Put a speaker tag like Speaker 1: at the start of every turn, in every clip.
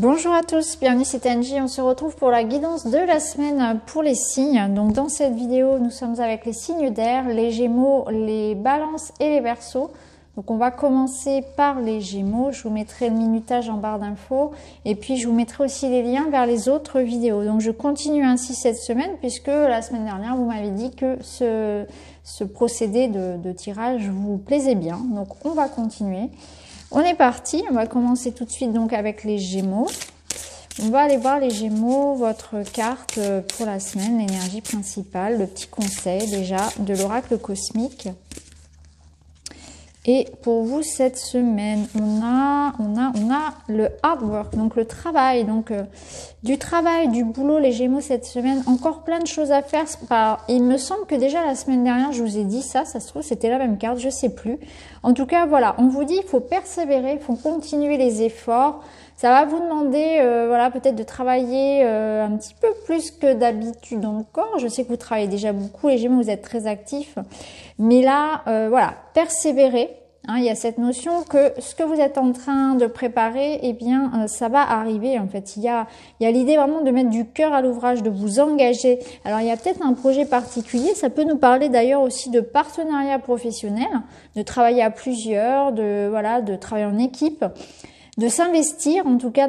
Speaker 1: Bonjour à tous, bienvenue c'est Angie, on se retrouve pour la guidance de la semaine pour les signes. Donc dans cette vidéo, nous sommes avec les signes d'air, les Gémeaux, les Balances et les Verseaux. Donc on va commencer par les Gémeaux, je vous mettrai le minutage en barre d'infos et puis je vous mettrai aussi les liens vers les autres vidéos. Donc je continue ainsi cette semaine puisque la semaine dernière vous m'avez dit que ce procédé de tirage vous plaisait bien. Donc on va continuer. On est parti, on va commencer tout de suite donc avec les Gémeaux. On va aller voir les Gémeaux, votre carte pour la semaine, l'énergie principale, le petit conseil déjà de l'oracle cosmique. Et pour vous cette semaine, on a le hard work, donc le travail, donc du travail, du boulot, les Gémeaux cette semaine, encore plein de choses à faire. Il me semble que déjà la semaine dernière, je vous ai dit ça se trouve c'était la même carte, je sais plus. En tout cas, voilà, on vous dit il faut persévérer, il faut continuer les efforts. Ça va vous demander, voilà, peut-être de travailler un petit peu plus que d'habitude encore. Je sais que vous travaillez déjà beaucoup, les Gémeaux, vous êtes très actifs. Mais là, voilà, persévérer. Hein, il y a cette notion que ce que vous êtes en train de préparer, eh bien, ça va arriver. En fait, il y a l'idée vraiment de mettre du cœur à l'ouvrage, de vous engager. Alors, il y a peut-être un projet particulier. Ça peut nous parler d'ailleurs aussi de partenariat professionnel, de travailler à plusieurs, de travailler en équipe. De s'investir en tout cas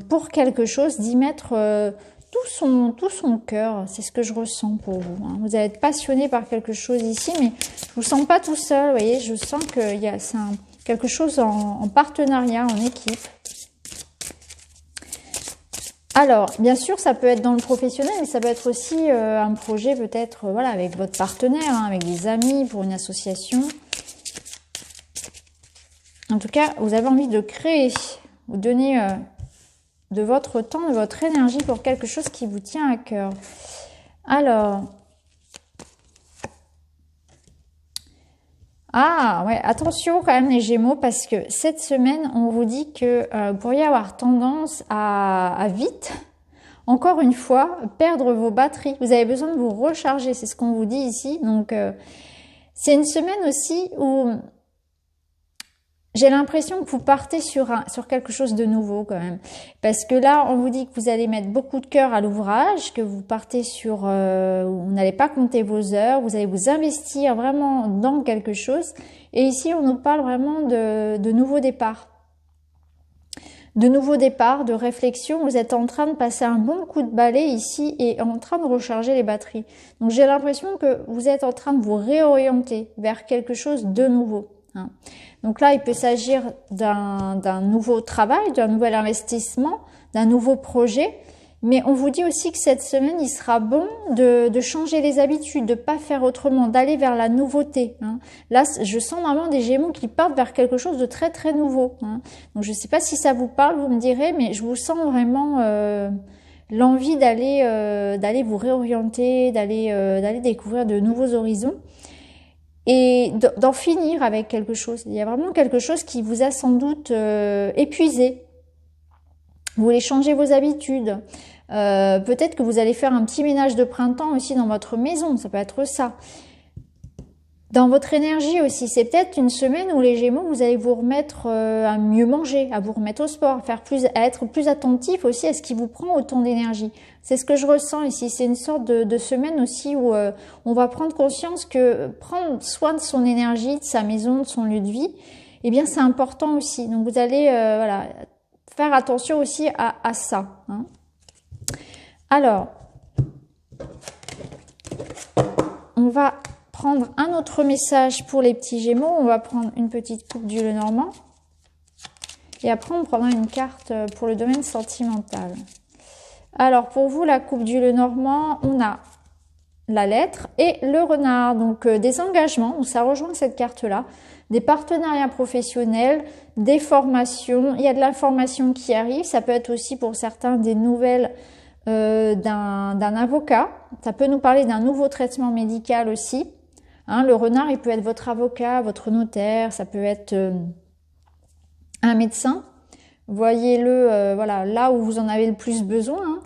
Speaker 1: pour quelque chose, d'y mettre tout son cœur. C'est ce que je ressens pour vous. Hein. Vous allez être passionné par quelque chose ici, mais je vous sens pas tout seul. Vous voyez, je sens qu'il y a quelque chose en partenariat, en équipe. Alors, bien sûr, ça peut être dans le professionnel, mais ça peut être aussi un projet peut-être voilà, avec votre partenaire, hein, avec des amis, pour une association. En tout cas, vous avez envie de créer, vous donner de votre temps, de votre énergie pour quelque chose qui vous tient à cœur. Alors, ouais, attention quand même les Gémeaux parce que cette semaine, on vous dit que vous pourriez avoir tendance à vite, encore une fois, perdre vos batteries. Vous avez besoin de vous recharger, c'est ce qu'on vous dit ici. Donc, c'est une semaine aussi où j'ai l'impression que vous partez sur quelque chose de nouveau quand même. Parce que là, on vous dit que vous allez mettre beaucoup de cœur à l'ouvrage, que vous partez sur... vous n'allez pas compter vos heures, vous allez vous investir vraiment dans quelque chose. Et ici, on nous parle vraiment de nouveaux départs. De nouveaux départs, de réflexion. Vous êtes en train de passer un bon coup de balai ici et en train de recharger les batteries. Donc, j'ai l'impression que vous êtes en train de vous réorienter vers quelque chose de nouveau. Hein. Donc là, il peut s'agir d'un nouveau travail, d'un nouvel investissement, d'un nouveau projet. Mais on vous dit aussi que cette semaine, il sera bon de changer les habitudes, de pas faire autrement, d'aller vers la nouveauté. Hein. Là, je sens vraiment des Gémeaux qui partent vers quelque chose de très très nouveau. Hein. Donc je ne sais pas si ça vous parle, vous me direz, mais je vous sens vraiment l'envie d'aller vous réorienter, d'aller découvrir de nouveaux horizons. Et d'en finir avec quelque chose. Il y a vraiment quelque chose qui vous a sans doute épuisé. Vous voulez changer vos habitudes. Peut-être que vous allez faire un petit ménage de printemps aussi dans votre maison. Ça peut être ça. Dans votre énergie aussi. C'est peut-être une semaine où les Gémeaux, vous allez vous remettre à mieux manger, à vous remettre au sport, à être plus attentif aussi à ce qui vous prend autant d'énergie. C'est ce que je ressens ici. C'est une sorte de semaine aussi où on va prendre conscience que prendre soin de son énergie, de sa maison, de son lieu de vie, eh bien c'est important aussi. Donc vous allez voilà, faire attention aussi à ça. Hein. Alors, on va prendre un autre message pour les petits Gémeaux. On va prendre une petite coupe du Lenormand. Et après, on prendra une carte pour le domaine sentimental. Alors, pour vous, la coupe du Lenormand, on a la lettre et le renard. Donc, des engagements. Donc, ça rejoint cette carte-là. Des partenariats professionnels, des formations. Il y a de l'information qui arrive. Ça peut être aussi pour certains des nouvelles d'un avocat. Ça peut nous parler d'un nouveau traitement médical aussi. Hein, le renard, il peut être votre avocat, votre notaire, ça peut être un médecin. Voyez-le voilà, là où vous en avez le plus besoin. Hein.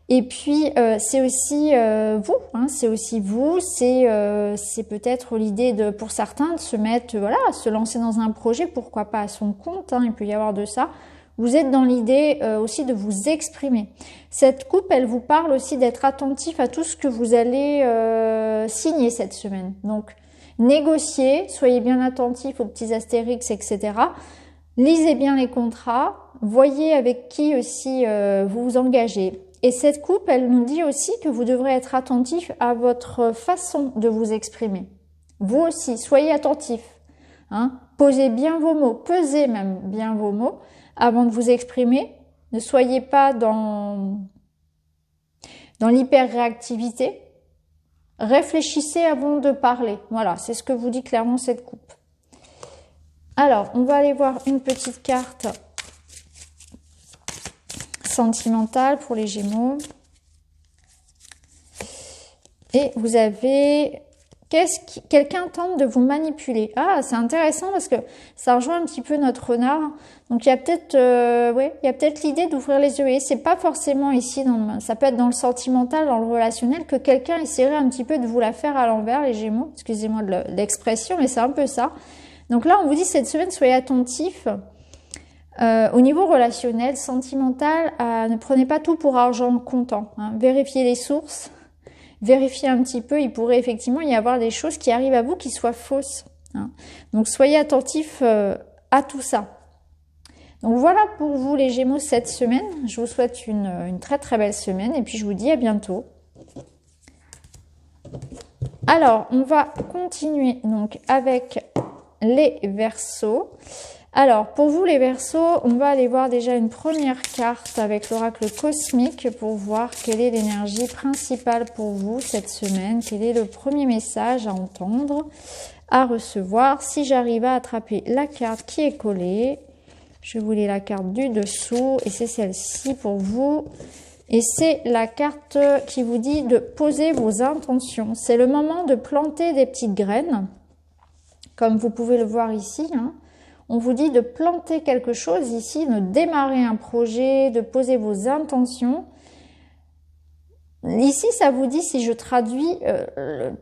Speaker 1: Et puis, c'est aussi vous, hein, c'est aussi vous, c'est peut-être l'idée pour certains de se mettre, voilà, se lancer dans un projet, pourquoi pas à son compte, hein, il peut y avoir de ça, Vous êtes dans l'idée aussi de vous exprimer. Cette coupe, elle vous parle aussi d'être attentif à tout ce que vous allez signer cette semaine. Donc, négociez, soyez bien attentifs aux petits astérix, etc. Lisez bien les contrats, voyez avec qui aussi vous vous engagez. Et cette coupe, elle nous dit aussi que vous devrez être attentif à votre façon de vous exprimer. Vous aussi, soyez attentifs. Hein. Posez bien vos mots, pesez même bien vos mots avant de vous exprimer. Ne soyez pas dans l'hyper-réactivité. Réfléchissez avant de parler. Voilà, c'est ce que vous dit clairement cette coupe. Alors, on va aller voir une petite carte sentimentale pour les Gémeaux. Et vous avez... quelqu'un tente de vous manipuler. Ah, c'est intéressant parce que ça rejoint un petit peu notre renard. Donc il y a peut-être il y a peut-être l'idée d'ouvrir les yeux. Et c'est pas forcément ici ça peut être dans le sentimental, dans le relationnel, que quelqu'un essaierait un petit peu de vous la faire à l'envers, les Gémeaux. Excusez-moi de l'expression, mais c'est un peu ça. Donc là, on vous dit cette semaine, soyez attentifs. Au niveau relationnel, sentimental, ne prenez pas tout pour argent comptant. Hein. Vérifiez les sources. Vérifiez un petit peu, il pourrait effectivement y avoir des choses qui arrivent à vous qui soient fausses. Hein. Donc soyez attentifs à tout ça. Donc voilà pour vous les Gémeaux cette semaine. Je vous souhaite une très très belle semaine et puis je vous dis à bientôt. Alors on va continuer donc avec les Verseaux. Alors, pour vous les Verseaux, on va aller voir déjà une première carte avec l'oracle cosmique pour voir quelle est l'énergie principale pour vous cette semaine. Quel est le premier message à entendre, à recevoir. Si j'arrive à attraper la carte qui est collée, je voulais la carte du dessous et c'est celle-ci pour vous. Et c'est la carte qui vous dit de poser vos intentions. C'est le moment de planter des petites graines, comme vous pouvez le voir ici, hein. On vous dit de planter quelque chose ici, de démarrer un projet, de poser vos intentions. Ici, ça vous dit, si je traduis,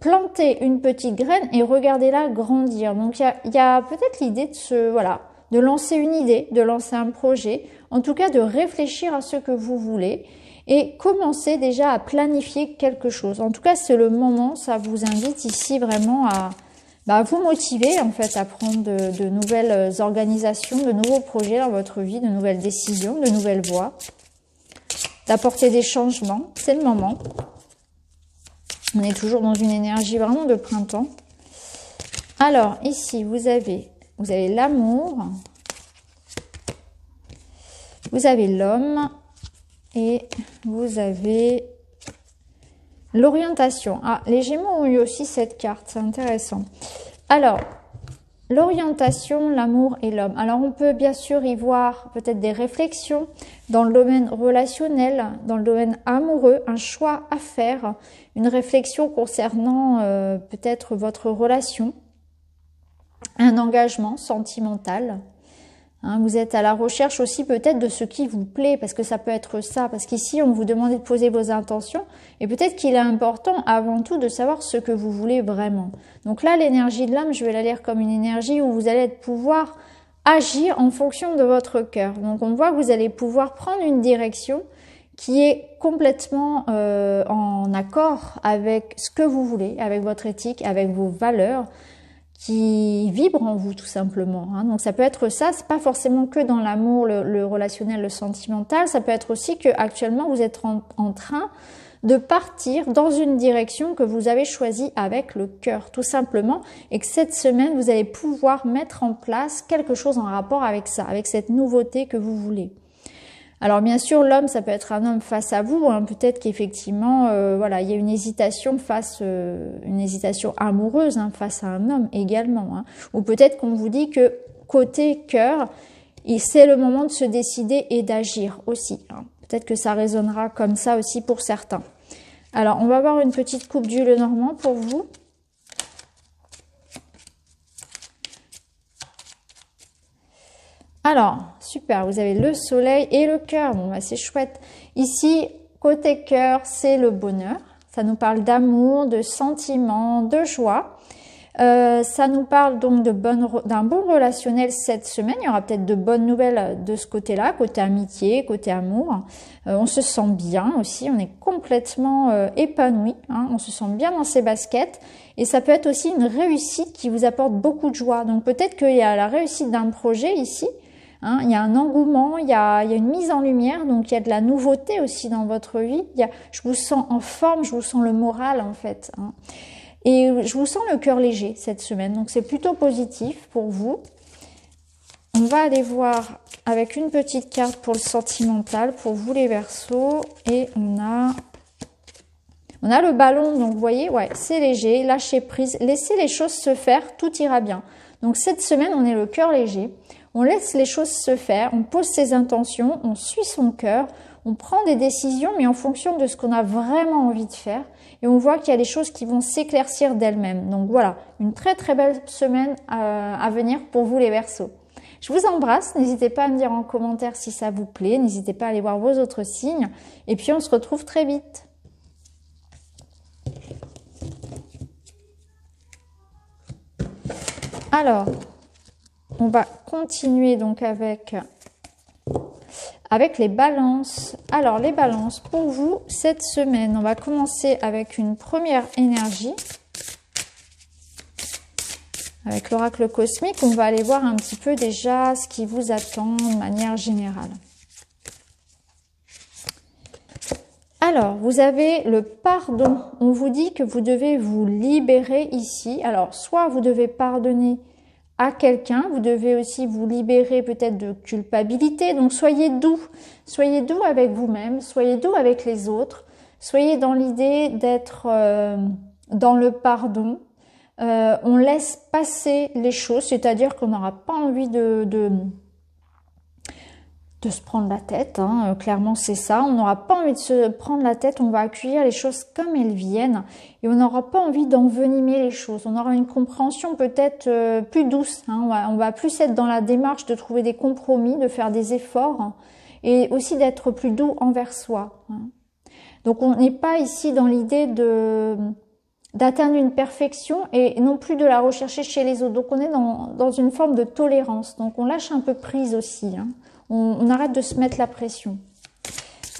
Speaker 1: planter une petite graine et regardez-la grandir. Donc, il y a peut-être l'idée de lancer une idée, de lancer un projet, en tout cas de réfléchir à ce que vous voulez et commencer déjà à planifier quelque chose. En tout cas, c'est le moment, ça vous invite ici vraiment à vous motiver en fait à prendre de nouvelles organisations, de nouveaux projets dans votre vie, de nouvelles décisions, de nouvelles voies, d'apporter des changements. C'est le moment. On est toujours dans une énergie vraiment de printemps. Alors ici vous avez l'amour, vous avez l'homme et vous avez l'orientation. Ah, les Gémeaux ont eu aussi cette carte, c'est intéressant. Alors, l'orientation, l'amour et l'homme. Alors, on peut bien sûr y voir peut-être des réflexions dans le domaine relationnel, dans le domaine amoureux, un choix à faire, une réflexion concernant peut-être votre relation, un engagement sentimental. Hein, vous êtes à la recherche aussi peut-être de ce qui vous plaît, parce que ça peut être ça, parce qu'ici on vous demande de poser vos intentions, et peut-être qu'il est important avant tout de savoir ce que vous voulez vraiment. Donc là, l'énergie de l'âme, je vais la lire comme une énergie où vous allez pouvoir agir en fonction de votre cœur. Donc on voit que vous allez pouvoir prendre une direction qui est complètement en accord avec ce que vous voulez, avec votre éthique, avec vos valeurs, qui vibre en vous tout simplement. Hein. Donc ça peut être ça, c'est pas forcément que dans l'amour, le relationnel, le sentimental, ça peut être aussi que actuellement vous êtes en train de partir dans une direction que vous avez choisie avec le cœur, tout simplement, et que cette semaine vous allez pouvoir mettre en place quelque chose en rapport avec ça, avec cette nouveauté que vous voulez. Alors bien sûr, l'homme, ça peut être un homme face à vous, hein. Peut-être qu'effectivement, il y a une hésitation une hésitation amoureuse hein, face à un homme également. Hein. Ou peut-être qu'on vous dit que côté cœur, c'est le moment de se décider et d'agir aussi. Hein. Peut-être que ça résonnera comme ça aussi pour certains. Alors, on va voir une petite coupe du Lenormand pour vous. Alors, super, vous avez le soleil et le cœur. Bon, c'est chouette. Ici, côté cœur, c'est le bonheur. Ça nous parle d'amour, de sentiments, de joie. Ça nous parle donc d'un bon relationnel cette semaine. Il y aura peut-être de bonnes nouvelles de ce côté-là, côté amitié, côté amour. On se sent bien aussi, on est complètement épanoui, hein, on se sent bien dans ses baskets. Et ça peut être aussi une réussite qui vous apporte beaucoup de joie. Donc peut-être qu'il y a la réussite d'un projet ici, hein, il y a un engouement, il y a une mise en lumière, donc il y a de la nouveauté aussi dans votre vie. Je vous sens en forme, je vous sens le moral en fait, hein. Et je vous sens le cœur léger cette semaine, donc c'est plutôt positif pour vous. On va aller voir avec une petite carte pour le sentimental, pour vous les Verseaux. Et on a le ballon, donc vous voyez, ouais, c'est léger, lâchez prise, laissez les choses se faire, tout ira bien. Donc cette semaine, on est le cœur léger, on laisse les choses se faire, on pose ses intentions, on suit son cœur, on prend des décisions, mais en fonction de ce qu'on a vraiment envie de faire. Et on voit qu'il y a des choses qui vont s'éclaircir d'elles-mêmes. Donc voilà, une très très belle semaine à venir pour vous les Verseaux. Je vous embrasse, n'hésitez pas à me dire en commentaire si ça vous plaît, n'hésitez pas à aller voir vos autres signes. Et puis on se retrouve très vite. Alors, on va continuer donc avec les balances. Alors, les balances, pour vous, cette semaine, on va commencer avec une première énergie. Avec l'oracle cosmique, on va aller voir un petit peu déjà ce qui vous attend de manière générale. Alors, vous avez le pardon. On vous dit que vous devez vous libérer ici. Alors, soit vous devez pardonner à quelqu'un, vous devez aussi vous libérer peut-être de culpabilité. Donc, soyez doux avec vous-même, soyez doux avec les autres, soyez dans l'idée d'être dans le pardon. On laisse passer les choses, c'est-à-dire qu'on n'aura pas envie de se prendre la tête, hein. Clairement c'est ça, on n'aura pas envie de se prendre la tête, on va accueillir les choses comme elles viennent et on n'aura pas envie d'envenimer les choses, on aura une compréhension peut-être plus douce, hein. On va plus être dans la démarche de trouver des compromis, de faire des efforts, hein, et aussi d'être plus doux envers soi, hein. Donc on n'est pas ici dans l'idée d'atteindre une perfection et non plus de la rechercher chez les autres. Donc on est dans une forme de tolérance, donc on lâche un peu prise aussi, hein. On arrête de se mettre la pression.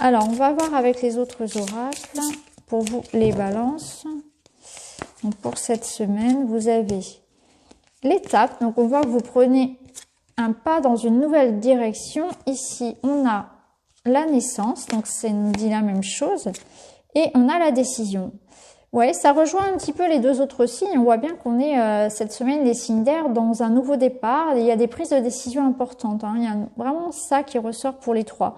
Speaker 1: Alors, on va voir avec les autres oracles. Pour vous, les balances. Donc, pour cette semaine, vous avez l'étape. Donc, on voit que vous prenez un pas dans une nouvelle direction. Ici, on a la naissance. Donc, ça nous dit la même chose. Et on a la décision. Ouais, ça rejoint un petit peu les deux autres signes. On voit bien qu'on est cette semaine, les signes d'air, dans un nouveau départ. Il y a des prises de décision importantes, hein. Il y a vraiment ça qui ressort pour les trois.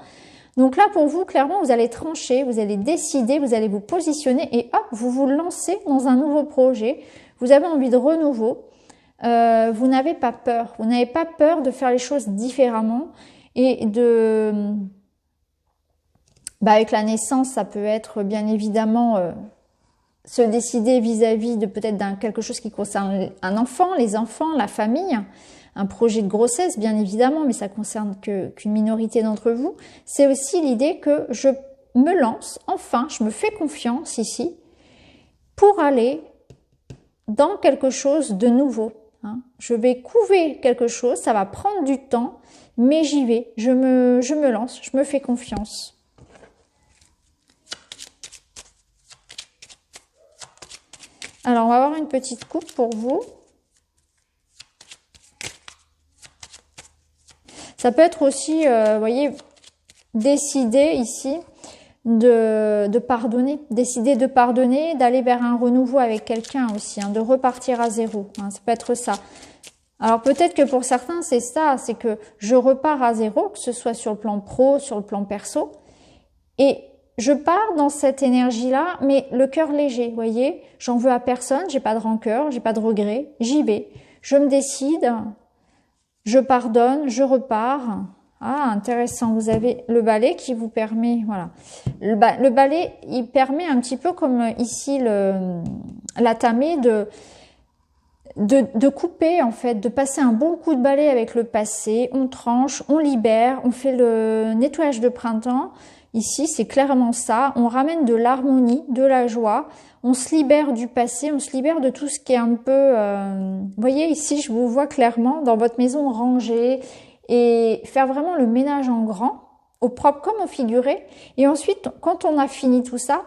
Speaker 1: Donc là, pour vous, clairement, vous allez trancher, vous allez décider, vous allez vous positionner et hop, vous vous lancez dans un nouveau projet. Vous avez envie de renouveau. Vous n'avez pas peur. Vous n'avez pas peur de faire les choses différemment et avec la naissance, ça peut être bien évidemment se décider vis-à-vis de peut-être quelque chose qui concerne un enfant, les enfants, la famille, un projet de grossesse bien évidemment, mais ça concerne qu'une minorité d'entre vous. C'est aussi l'idée que je me lance, enfin, je me fais confiance ici pour aller dans quelque chose de nouveau, hein. Je vais couver quelque chose, ça va prendre du temps, mais j'y vais, je me lance, je me fais confiance. Alors, on va avoir une petite coupe pour vous. Ça peut être aussi, vous voyez, décider ici de pardonner. Décider de pardonner, d'aller vers un renouveau avec quelqu'un aussi, hein, de repartir à zéro, hein, ça peut être ça. Alors, peut-être que pour certains, c'est ça, c'est que je repars à zéro, que ce soit sur le plan pro, sur le plan perso. Et je pars dans cette énergie-là, mais le cœur léger, vous voyez. J'en veux à personne, j'ai pas de rancœur, j'ai pas de regret, j'y vais. Je me décide, je pardonne, je repars. Ah, intéressant, vous avez le balai qui vous permet, voilà. Le balai, il permet un petit peu comme ici la tamée de couper en fait, de passer un bon coup de balai avec le passé. On tranche, on libère, on fait le nettoyage de printemps. Ici, c'est clairement ça. On ramène de l'harmonie, de la joie. On se libère du passé, on se libère de tout ce qui est un peu... vous voyez, ici, je vous vois clairement dans votre maison rangée et faire vraiment le ménage en grand, au propre comme au figuré. Et ensuite, quand on a fini tout ça,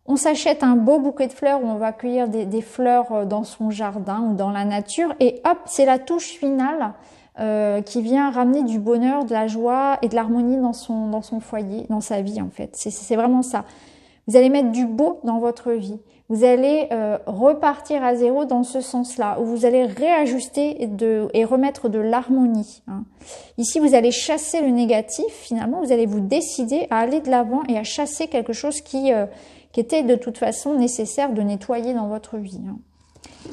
Speaker 1: on s'achète un beau bouquet de fleurs où on va cueillir des fleurs dans son jardin ou dans la nature. Et hop, c'est la touche finale qui vient ramener du bonheur, de la joie et de l'harmonie dans son foyer, dans sa vie en fait. C'est vraiment ça. Vous allez mettre du beau dans votre vie. Vous allez repartir à zéro dans ce sens-là, où vous allez réajuster et remettre de l'harmonie. Hein. Ici, vous allez chasser le négatif. Finalement, vous allez vous décider à aller de l'avant et à chasser quelque chose qui était de toute façon nécessaire de nettoyer dans votre vie. Hein.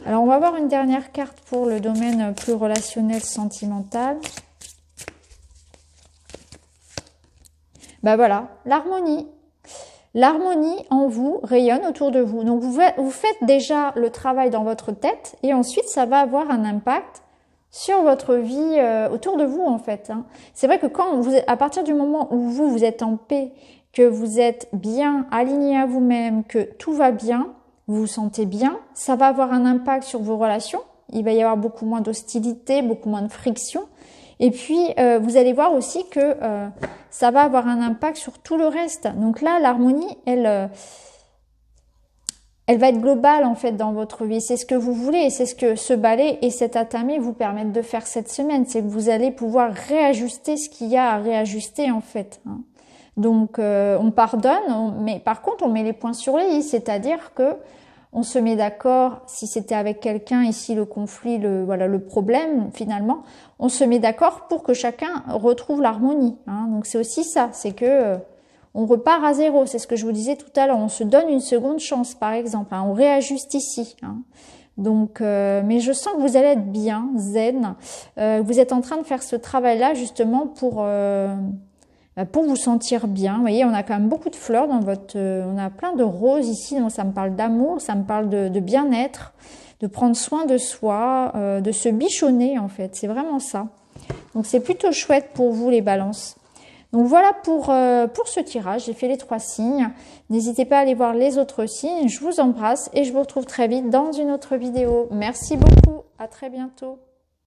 Speaker 1: Alors, on va voir une dernière carte pour le domaine plus relationnel, sentimental. Ben voilà, l'harmonie. L'harmonie en vous rayonne autour de vous. Donc, vous faites déjà le travail dans votre tête et ensuite, ça va avoir un impact sur votre vie autour de vous, en fait. Hein. C'est vrai que à partir du moment où vous êtes en paix, que vous êtes bien aligné à vous-même, que tout va bien, vous vous sentez bien, ça va avoir un impact sur vos relations. Il va y avoir beaucoup moins d'hostilité, beaucoup moins de friction. Et puis, vous allez voir aussi que ça va avoir un impact sur tout le reste. Donc là, l'harmonie, elle va être globale en fait dans votre vie. C'est ce que vous voulez et c'est ce que ce balai et cet atami vous permettent de faire cette semaine. C'est que vous allez pouvoir réajuster ce qu'il y a à réajuster en fait. Hein. Donc, on pardonne, mais par contre, on met les points sur les i, c'est-à-dire que on se met d'accord, si c'était avec quelqu'un, ici le conflit, le problème finalement, on se met d'accord pour que chacun retrouve l'harmonie. Hein. Donc c'est aussi ça, c'est que on repart à zéro, c'est ce que je vous disais tout à l'heure, on se donne une seconde chance par exemple, hein. On réajuste ici. Hein. Donc, mais je sens que vous allez être bien, zen, vous êtes en train de faire ce travail-là justement pour vous sentir bien. Vous voyez, on a quand même beaucoup de fleurs dans votre... on a plein de roses ici, donc ça me parle d'amour, ça me parle de bien-être, de prendre soin de soi, de se bichonner en fait. C'est vraiment ça. Donc c'est plutôt chouette pour vous les balances. Donc voilà pour ce tirage. J'ai fait les 3 signes. N'hésitez pas à aller voir les autres signes. Je vous embrasse et je vous retrouve très vite dans une autre vidéo. Merci beaucoup. À très bientôt.